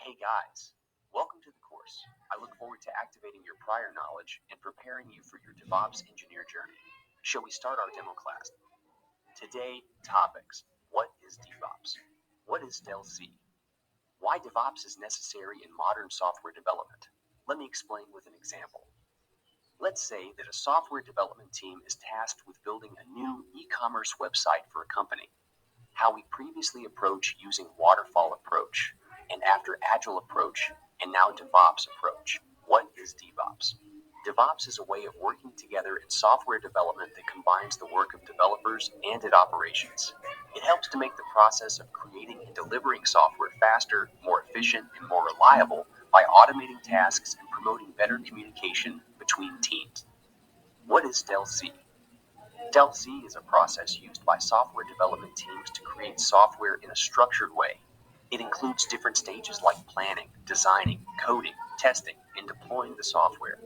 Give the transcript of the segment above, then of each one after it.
Hey guys, welcome to the course. I look forward to activating your prior knowledge and preparing you for your DevOps engineer journey. Shall we start our demo class? Today, topics. What is DevOps? What is DelC? Why DevOps is necessary in modern software development? Let me explain with an example. Let's say that a software development team is tasked with building a new e-commerce website for a company. How we previously approach using waterfall approach, and after agile approach, and now DevOps approach. What is DevOps? DevOps is a way of working together in software development that combines the work of developers and its operations. It helps to make the process of creating and delivering software faster, more efficient, and more reliable by automating tasks and promoting better communication between teams. What is DelC? DelC is a process used by software development teams to create software in a structured way. It includes different stages like planning, designing, coding, testing, and deploying the software.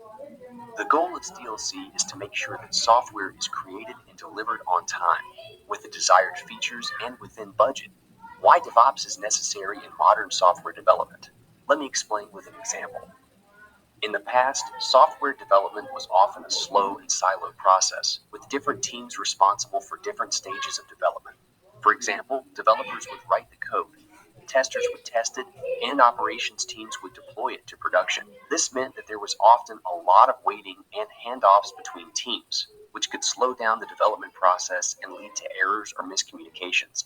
The goal of DLC is to make sure that software is created and delivered on time, with the desired features and within budget. Why DevOps is necessary in modern software development? Let me explain with an example. In the past, software development was often a slow and siloed process, with different teams responsible for different stages of development. For example, developers would write the code, testers would test it, and operations teams would deploy it to production. This meant that there was often a lot of waiting and handoffs between teams, which could slow down the development process and lead to errors or miscommunications.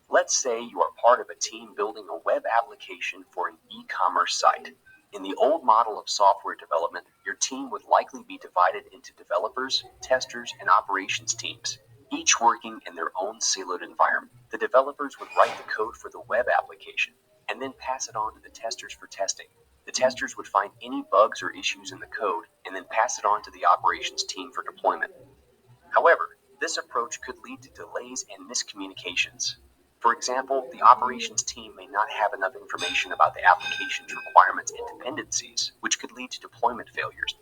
Let's say you are part of a team building a web application for an e-commerce site. In the old model of software development, your team would likely be divided into developers, testers, and operations teams, each working in their own siloed environment. The developers would write the code for the web application, and then pass it on to the testers for testing. The testers would find any bugs or issues in the code, and then pass it on to the operations team for deployment. However, this approach could lead to delays and miscommunications. For example, the operations team may not have enough information about the application's requirements and dependencies, which could lead to deployment failures.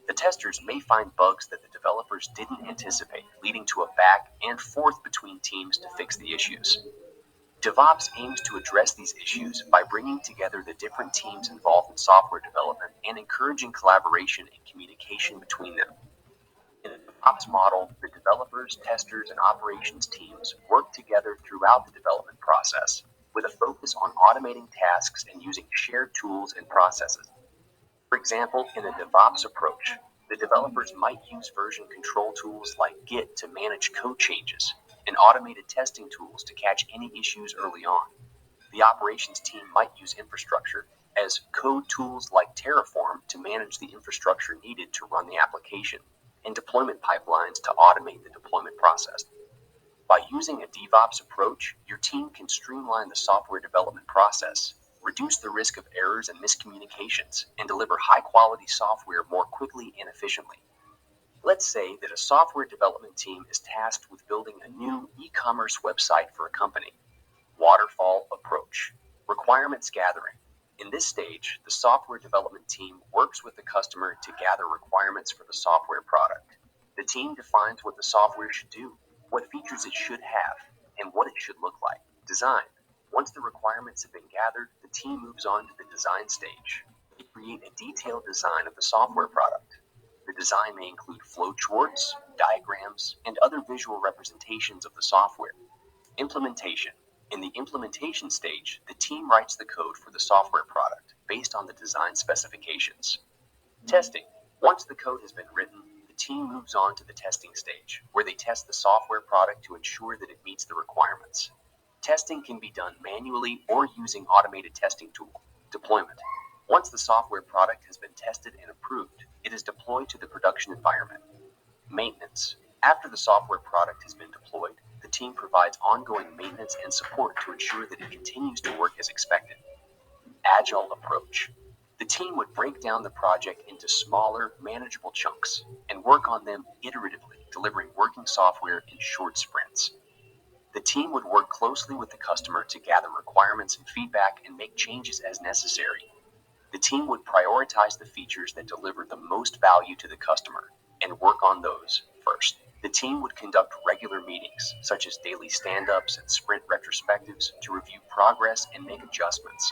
The testers may find bugs that the developers didn't anticipate, leading to a back and forth between teams to fix the issues. DevOps aims to address these issues by bringing together the different teams involved in software development and encouraging collaboration and communication between them. In the DevOps model, the developers, testers, and operations teams work together throughout the development process, with a focus on automating tasks and using shared tools and processes. For example, in a DevOps approach, the developers might use version control tools like Git to manage code changes, and automated testing tools to catch any issues early on. The operations team might use infrastructure as code tools like Terraform to manage the infrastructure needed to run the application, and deployment pipelines to automate the deployment process. By using a DevOps approach, your team can streamline the software development process, reduce the risk of errors and miscommunications, and deliver high-quality software more quickly and efficiently. Let's say that a software development team is tasked with building a new e-commerce website for a company. Waterfall approach. Requirements gathering. In this stage, the software development team works with the customer to gather requirements for the software product. The team defines what the software should do, what features it should have, and what it should look like. Design. Once the requirements have been gathered, the team moves on to the design stage. They create a detailed design of the software product. The design may include flowcharts, diagrams, and other visual representations of the software. Implementation. In the implementation stage, the team writes the code for the software product based on the design specifications. Testing. Once the code has been written, the team moves on to the testing stage, where they test the software product to ensure that it meets the requirements. Testing can be done manually or using automated testing tool. Deployment. Once the software product has been tested and approved, it is deployed to the production environment. Maintenance. After the software product has been deployed, the team provides ongoing maintenance and support to ensure that it continues to work as expected. Agile approach. The team would break down the project into smaller, manageable chunks and work on them iteratively, delivering working software in short sprints. The team would work closely with the customer to gather requirements and feedback and make changes as necessary. The team would prioritize the features that deliver the most value to the customer and work on those first. The team would conduct regular meetings, such as daily stand-ups and sprint retrospectives, to review progress and make adjustments.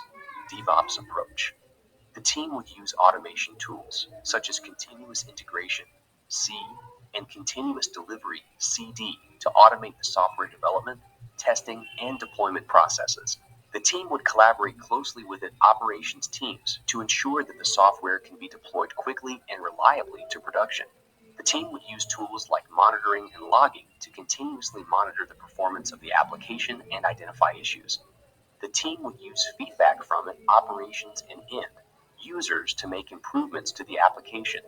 DevOps approach. The team would use automation tools such as continuous integration, C, and continuous delivery, CD, to automate the software development, testing, and deployment processes. The team would collaborate closely with its operations teams to ensure that the software can be deployed quickly and reliably to production. The team would use tools like monitoring and logging to continuously monitor the performance of the application and identify issues. The team would use feedback from it, operations and end users to make improvements to the application.